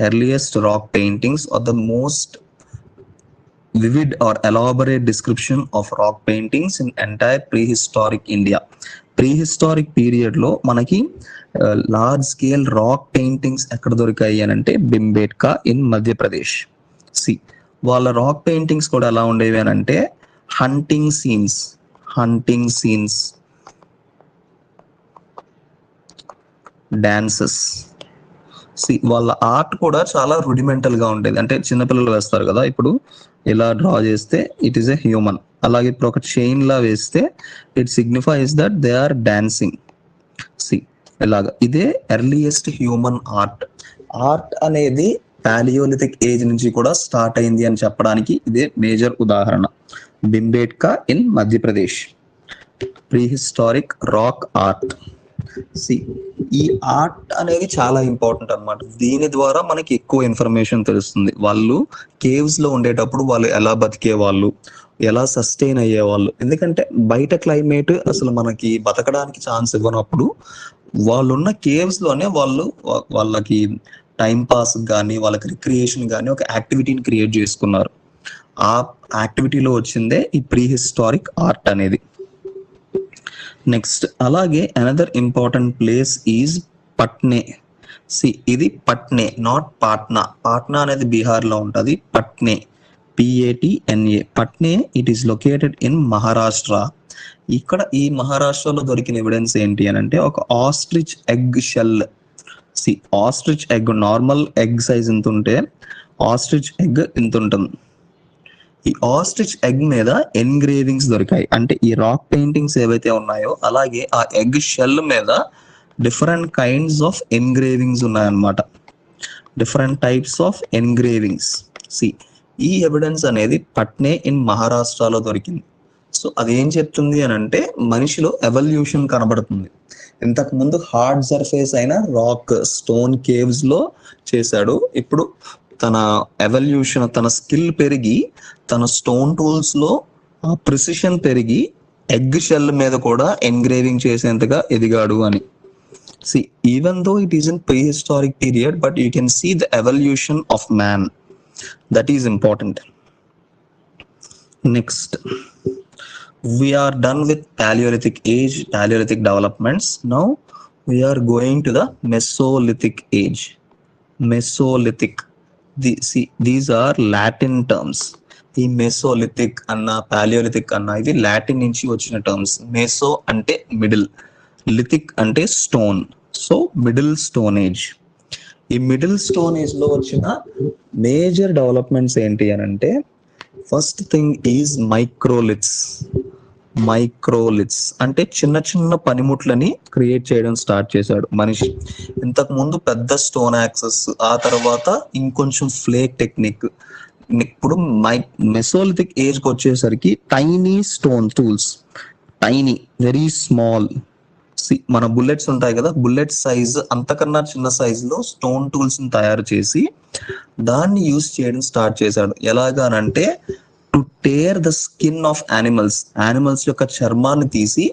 Earliest rock paintings are the most vivid or elaborate description of rock paintings in entire prehistoric India. Prehistoric period లో మనకి large scale rock paintings ఎక్కడ దొరికాయి అని అంటే భింబేట్కా in Madhya Pradesh. C, వాళ్ళ rock paintings కూడా ఎలా ఉండేవి అని అంటే హంటింగ్ సీన్స్, డాన్సెస్. వాళ్ళ ఆర్ట్ కూడా చాలా రుడిమెంటల్ గా ఉండేది. అంటే చిన్నపిల్లలు వేస్తారు కదా, ఇప్పుడు ఇలా డ్రా చేస్తే ఇట్ ఈస్ ఎ హ్యూమన్. అలాగే ఇప్పుడు ఒక చైన్ లా వేస్తే it signifies that they are dancing. ఇలాగా ఇదే ఎర్లియస్ట్ హ్యూమన్ ఆర్ట్ అనేది పాలియోలిథిక్ ఏజ్ నుంచి కూడా స్టార్ట్ అయింది అని చెప్పడానికి ఇదే మేజర్ ఉదాహరణ. Bhimbetka in Madhya Pradesh, prehistoric rock art. See ఈ ఆర్ట్ అనేది చాలా ఇంపార్టెంట్ అన్నమాట. దీని ద్వారా మనకి ఎక్కువ ఇన్ఫర్మేషన్ తెలుస్తుంది. వాళ్ళు కేవ్స్ లో ఉండేటప్పుడు వాళ్ళు ఎలా బతికే వాళ్ళు, ఎలా సస్టైన్ అయ్యేవాళ్ళు. ఎందుకంటే బయట క్లైమేట్ అసలు మనకి బతకడానికి ఛాన్స్ ఇవ్వనప్పుడు వాళ్ళున్న కేవ్స్ లోనే వాళ్ళకి టైం పాస్ కానీ వాళ్ళకి రిక్రియేషన్ కానీ ఒక యాక్టివిటీని క్రియేట్ చేసుకున్నారు. ఆ యాక్టివిటీలో వచ్చిందే ఈ ప్రీహిస్టారిక్ ఆర్ట్ అనేది. నెక్స్ట్ అలాగే another important place is Patne. ఇది పట్నే, నాట్ పాట్నా. పాట్నా అనేది బీహార్ లో ఉంటది. Patne, PATNA, Patne. It is located in Maharashtra. ఇక్కడ ఈ మహారాష్ట్రలో దొరికిన ఎవిడెన్స్ ఏంటి అని అంటే ఒక ostrich egg shell. Ostrich egg normal egg size ఎంత ఉంటే ఆస్ట్రిచ్ ఎగ్ ఇంత ఉంటుంది. ఈ ఆస్ట్రిచ్ ఎగ్ మీద ఎన్గ్రేవింగ్స్ దొరికాయి. అంటే ఈ రాక్ పెయింటింగ్స్ ఏవైతే ఉన్నాయో అలాగే ఆ ఎగ్ షెల్ మీద డిఫరెంట్ కైండ్స్ ఆఫ్ ఎన్గ్రేవింగ్స్ ఉన్నాయన్నమాట. Different types of engravings. ఈ ఎవిడెన్స్ అనేది పట్నే ఇన్ మహారాష్ట్రలో దొరికింది. సో అదేం చెప్తుంది అని అంటే మనిషిలో ఎవల్యూషన్ కనబడుతుంది. ఇంతకు ముందు హార్డ్ సర్ఫేస్ అయిన రాక్ స్టోన్ కేవ్స్ లో చేశాడు. ఇప్పుడు తన ఎవల్యూషన్, తన స్కిల్ పెరిగి తన స్టోన్ టూల్స్ లో ఆ ప్రిసిషన్ పెరిగి ఎగ్ షెల్ మీద కూడా ఎన్గ్రేవింగ్ చేసేంతగా ఎదిగాడు అని. Even though it is in prehistoric period but you can see the evolution of man. That is important. Next we are done with Paleolithic age, Paleolithic developments. Now we are going to the Mesolithic age. Mesolithic. These are Latin terms. ఈ Mesolithic అన్న Palaeolithic అన్న ఇవి Latin నుంచి వచ్చిన terms. Meso అంటే middle, lithic అంటే stone. So middle stone age. ఈ middle stone age లో వచ్చిన మేజర్ డెవలప్మెంట్స్ ఏంటి అని అంటే ఫస్ట్ థింగ్ ఈజ్ మైక్రోలిథ్స్. మైక్రోలిథ్స్ అంటే చిన్న చిన్న పనిముట్లని క్రియేట్ చేయడం స్టార్ట్ చేశాడు మనిషి. ఇంతకు ముందు పెద్ద స్టోన్ యాక్సెస్, ఆ తర్వాత ఇంకొంచెం ఫ్లేక్ టెక్నిక్. ఇప్పుడు మెసోలిథిక్ ఏజ్ కి వచ్చేసరికి tiny stone tools, tiny, very small. మన బుల్లెట్స్ ఉంటాయి కదా, బుల్లెట్ సైజ్ అంతకన్నా చిన్న సైజ్ లో స్టోన్ టూల్స్ ని తయారు చేసి దాన్ని యూజ్ చేయడం స్టార్ట్ చేశాడు. ఎలాగానంటే to tear the skin of animals, animals యొక్క చర్మాన్ని తీసి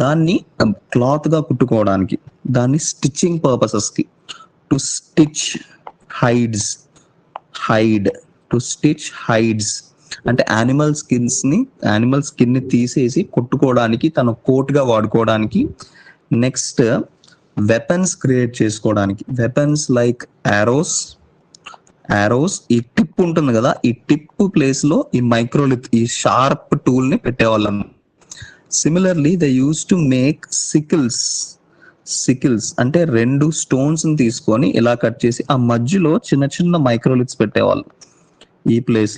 దాన్ని క్లాత్ గా కుట్టుకోవడానికి, దాన్ని స్టిచ్చింగ్ పర్పసెస్ కి. To stitch hides, to stitch hides అంటే యానిమల్ స్కిన్ ని తీసేసి కొట్టుకోవడానికి, తన కోట్ గా వాడుకోవడానికి. నెక్స్ట్ వెపన్స్ క్రియేట్ చేసుకోవడానికి. Weapons like arrows. ఈ టిప్ ఉంటుంది కదా, ఈ టిప్ ప్లేస్ లో ఈ మైక్రోలిత్, ఈ షార్ప్ టూల్ ని పెట్టేవాళ్ళం. Similarly they use to make sickles అంటే రెండు స్టోన్స్ ని తీసుకొని ఇలా కట్ చేసి ఆ మధ్యలో చిన్న చిన్న మైక్రోలిత్స్ పెట్టేవాళ్ళు. ఈ ప్లేస్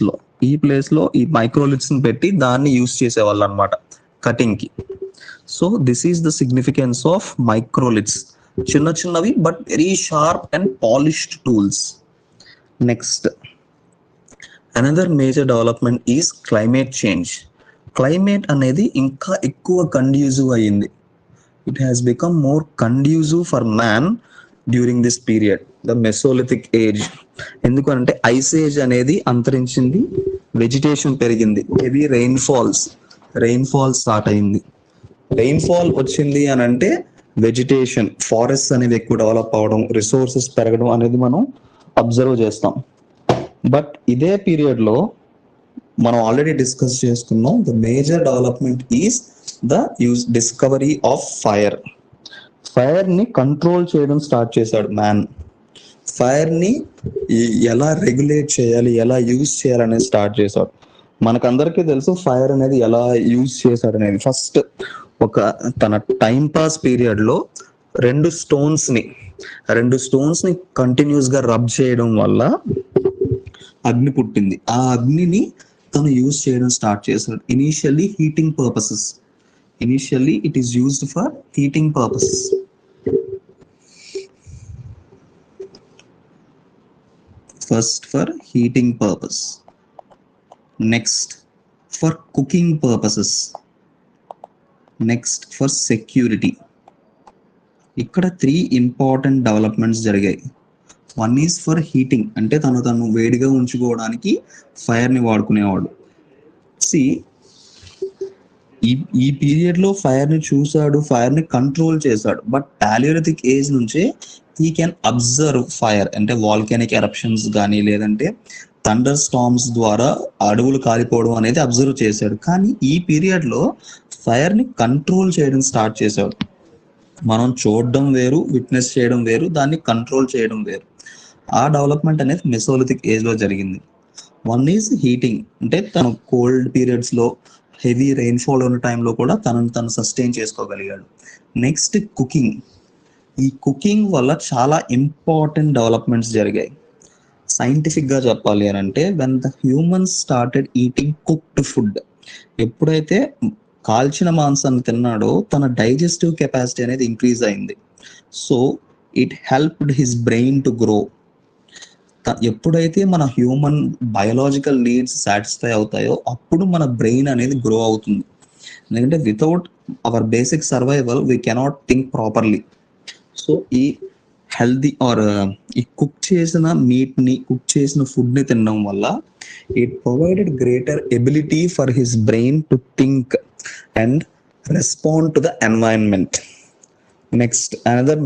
లో ఈ మైక్రోలిత్స్ ని పెట్టి దాన్ని యూస్ చేసేవాళ్ళు అనమాట కటింగ్ కి. So this is the significance of microliths. చిన్న చిన్నవి but very sharp and polished tools. Next another major development is climate change. Climate అనేది ఇంకా ఎక్కువ కండ్యూజివ్ అయ్యింది. It has become more conducive for man during this period, the mesolithic age. ఎందుకంటే ice age అనేది అంతరించింది, vegetation పెరిగింది, heavy rainfall start అయింది. Rainfall వచ్చింది అని అంటే వెజిటేషన్, ఫారెస్ట్ అనేది ఎక్కువ డెవలప్ అవడం, రిసోర్సెస్ పెరగడం అనేది మనం అబ్జర్వ్ చేస్తాం. బట్ ఇదే పీరియడ్ లో మనం ఆల్రెడీ డిస్కస్ చేసుకున్నాం, the major development is the discovery of fire ని కంట్రోల్ చేయడం స్టార్ట్ చేశాడు మ్యాన్. ఫైర్ ని ఎలా రెగ్యులేట్ చేయాలి, ఎలా యూజ్ చేయాలనేది స్టార్ట్ చేశాడు. మనకందరికీ తెలుసు ఫైర్ అనేది ఎలా యూజ్ చేశాడు అనేది. ఫస్ట్ తన టైం పాస్ పీరియడ్ లో రెండు స్టోన్స్ ని కంటిన్యూస్ గా రబ్ చేయడం వల్ల అగ్ని పుట్టింది. ఆ అగ్నిని తను యూజ్ చేయడం స్టార్ట్ చేశాడు. Initially it is used for heating purposes. First for heating purpose, next for cooking purposes, next for security. ఇక్కడ 3 ఇంపార్టెంట్ డెవలప్మెంట్స్ జరిగాయి. వన్ ఈజ్ ఫర్ హీటింగ్, అంటే తను వేడిగా ఉంచుకోవడానికి ఫైర్ని వాడుకునేవాడు. సి ఈ పీరియడ్లో ఫైర్ని చూశాడు, ఫైర్ని కంట్రోల్ చేశాడు. బట్ పాలియోలిథిక్ ఏజ్ నుంచే హీ కెన్ అబ్జర్వ్ ఫైర్, అంటే వాల్కానిక్ ఎరప్షన్స్ కానీ లేదంటే థండర్ స్టార్మ్స్ ద్వారా అడవులు కాలిపోవడం అనేది అబ్జర్వ్ చేశాడు. కానీ ఈ పీరియడ్లో ఫైర్ని కంట్రోల్ చేయడం స్టార్ట్ చేశాడు. మనం చూడడం వేరు, విట్నెస్ చేయడం వేరు, దాన్ని కంట్రోల్ చేయడం వేరు. ఆ డెవలప్మెంట్ అనేది మెసోలిథిక్ ఏజ్లో జరిగింది. వన్ ఈజ్ హీటింగ్, అంటే తను కోల్డ్ పీరియడ్స్లో హెవీ రెయిన్ఫాల్ ఉన్న టైంలో కూడా తను సస్టైన్ చేసుకోగలిగాడు. Next cooking. ఈ కుకింగ్ వల్ల చాలా ఇంపార్టెంట్ డెవలప్మెంట్స్ జరిగాయి. సైంటిఫిక్గా చెప్పాలి అని అంటే when the humans started eating cooked food, ఎప్పుడైతే కాల్చిన మాంసాన్ని తిన్నాడో తన డైజెస్టివ్ కెపాసిటీ అనేది ఇంక్రీజ్ అయింది. So it helped his brain to grow. ఎప్పుడైతే మన హ్యూమన్ బయోలాజికల్ నీడ్స్ సాటిస్ఫై అవుతాయో అప్పుడు మన బ్రెయిన్ అనేది గ్రో అవుతుంది. ఎందుకంటే without hour basic survival we cannot think properly. So ఈ హెల్దీ ఆర్ ఈ కుక్ చేసిన మీట్ని, కుక్ చేసిన ఫుడ్ని తినడం వల్ల it provided greater ability for his brain to think and respond to the environment. Next another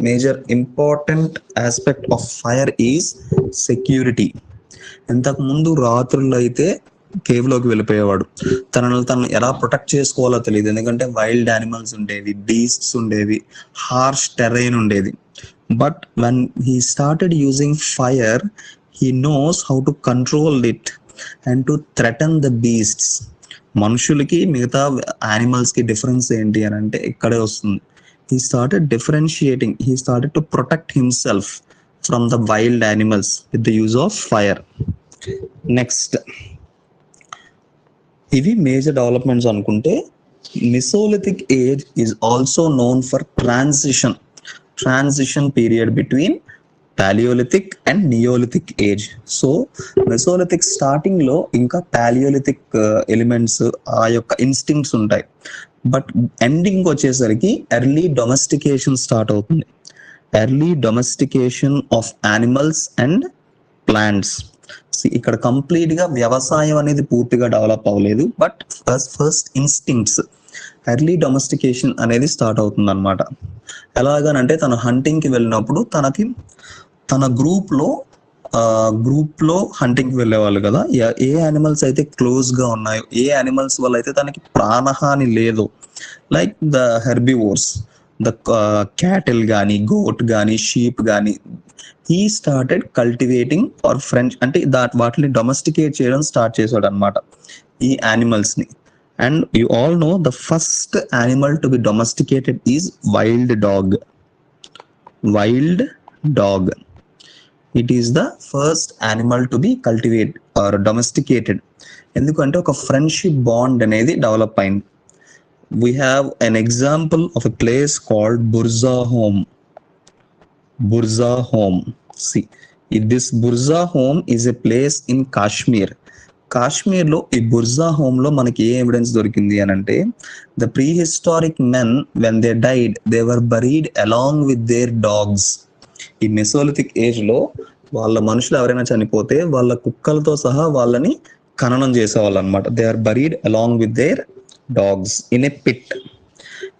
major important aspect of fire is security. ఇంతకు ముందు రాత్రుల్లో అయితే కేవ్లోకి వెళ్ళిపోయేవాడు. తను ఎలా ప్రొటెక్ట్ చేసుకోవాలో తెలియదు. ఎందుకంటే వైల్డ్ యానిమల్స్ ఉండేవి, బీస్ట్స్ ఉండేవి, హార్ష్ టెరైన్ ఉండేది. But when he started using fire he knows how to control it and to threaten the beasts. మనుషులకి మిగతా యానిమల్స్కి డిఫరెన్స్ ఏంటి అని అంటే ఇక్కడే వస్తుంది. He started differentiating. He started to protect himself from the wild animals with the use of fire. Next, ఇవి major developments అనుకుంటే Mesolithic age is also known for transition period between Paleolithic and Neolithic age. So Mesolithic starting లో ఇంకా Paleolithic elements ఆ యొక్క instincts ఉంటాయి. But ending వచ్చేసరికి early domestication start అవుతుంది. Early domestication of animals and plants. ఇక్కడ complete గా వ్యవసాయం అనేది పూర్తిగా డెవలప్ అవ్వలేదు, but first instincts, early domestication అనేది స్టార్ట్ అవుతుంది అనమాట. ఎలాగనంటే తను హంటింగ్కి వెళ్ళినప్పుడు తన గ్రూప్ లో హంటింగ్ కి వెళ్ళేవాళ్ళు కదా, ఏ యానిమల్స్ అయితే క్లోజ్ గా ఉన్నాయో, ఏ యానిమల్స్ వల్ల అయితే తనకి ప్రాణహాని లేదు, like the herbivores, the cattle కానీ, గోట్ కానీ, షీప్ కానీ, హీ స్టార్టెడ్ కల్టివేటింగ్ ఆర్ ఫ్రెంచ్, అంటే వాటిని డొమెస్టికేట్ చేయడం స్టార్ట్ చేశాడు అనమాట ఈ యానిమల్స్ ని. And you all know the first animal to be domesticated is wild dog. It is the first animal to be cultivated or domesticated. ఎందుకంటే ఒక ఫ్రెండ్షిప్ బాండ్ అనేది డెవలప్ అయింది. We have an example of a place called Burza Home. See, this Burza Home is a place in Kashmir. కాశ్మీర్లో ఈ బుర్జా హోమ్లో మనకి ఏ evidence దొరికింది అని అంటే, the prehistoric men when they died they were buried along with their dogs. ఈ mesolithic age లో వాళ్ళ మనుషులు ఎవరైనా చనిపోతే వాళ్ళ కుక్కలతో సహా వాళ్ళని ఖననం చేసేవాళ్ళు అనమాట. They are buried along with their dogs in a pit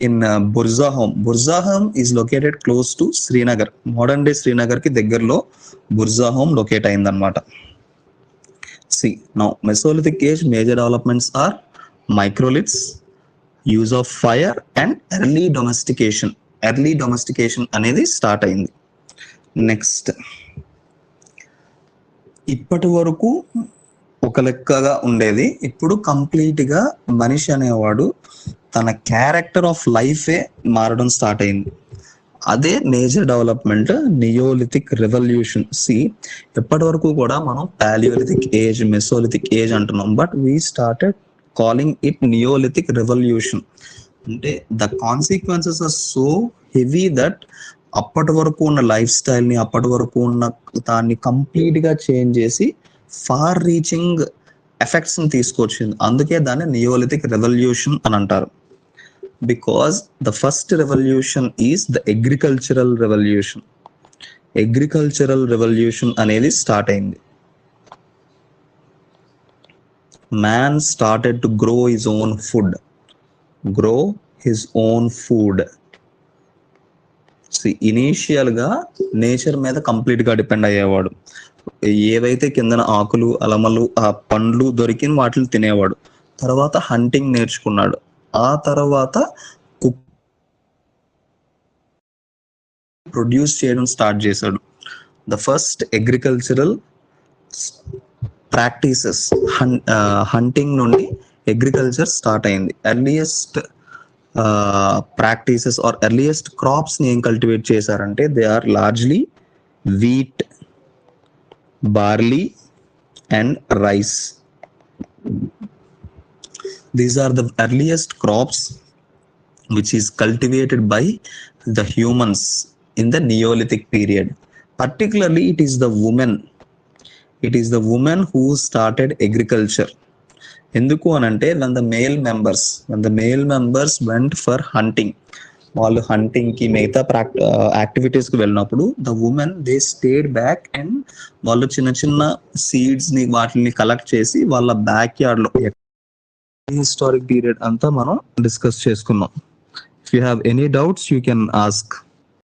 in Burzahom is located close to Srinagar. Modern day Srinagar కి దగ్గరలో బుర్జా హోమ్ లొకేట్ అయింది అనమాట. See, now Mesolithic age major developments are microliths, use of fire and early domestication. అనేది start అయింది. Next, ఇప్పటి వరకు ఒక లెక్కగా ఉండేది, ఇప్పుడు కంప్లీట్ గా మనిషి అనేవాడు తన క్యారెక్టర్ ఆఫ్ లైఫే మారడం స్టార్ట్ అయింది. అదే మేజర్ డెవలప్మెంట్ నియోలిథిక్ రెవల్యూషన్. ఎప్పటి వరకు కూడా మనం పాలియోలిథిక్ ఏజ్, మెసోలిథిక్ ఏజ్ అంటున్నాం, but we started calling it neolithic revolution. అంటే the consequences are so heavy that అప్పటి వరకు ఉన్న లైఫ్ స్టైల్ని, అప్పటి వరకు ఉన్న దాన్ని కంప్లీట్గా చేంజ్ చేసి ఫార్ రీచింగ్ ఎఫెక్ట్స్ని తీసుకొచ్చింది. అందుకే దాన్ని నియోలిథిక్ రెవల్యూషన్ అని అంటారు. Because the first revolution is the agricultural revolution. Agricultural revolution అనేది స్టార్ట్ అయింది. Man started to grow his own food. Grow his own food. ఇనీషియల్గా నేచర్ మీద కంప్లీట్గా డిపెండ్ అయ్యేవాడు. ఏవైతే కిందన ఆకులు, అలమలు, ఆ పండ్లు దొరికిన వాటిని తినేవాడు. తర్వాత హంటింగ్ నేర్చుకున్నాడు. ఆ తర్వాత ప్రొడ్యూస్ చేయడం స్టార్ట్ చేశాడు. The first agricultural practices hunting నుండి అగ్రికల్చర్ స్టార్ట్ అయింది. Earliest practices or earliest crops ని ఏం కల్టివేట్ చేశారంటే they are largely wheat, barley and rice. These are the earliest crops which is cultivated by the humans in the Neolithic period. Particularly it is the women who started agriculture. ఎందుకు అని అంటే when the male members went for hunting, వాళ్ళు hunting కి మిగతా activities కి వెళ్ళినప్పుడు the women they stayed back and వాళ్ళు చిన్న చిన్న సీడ్స్ ని వాటిని కలెక్ట్ చేసి వాళ్ళ బ్యాక్ యార్డ్ లో హిస్టారిక్ పీరియడ్ అంతా మనం డిస్కస్ చేసుకున్నాం. If you have any doubts you can ask.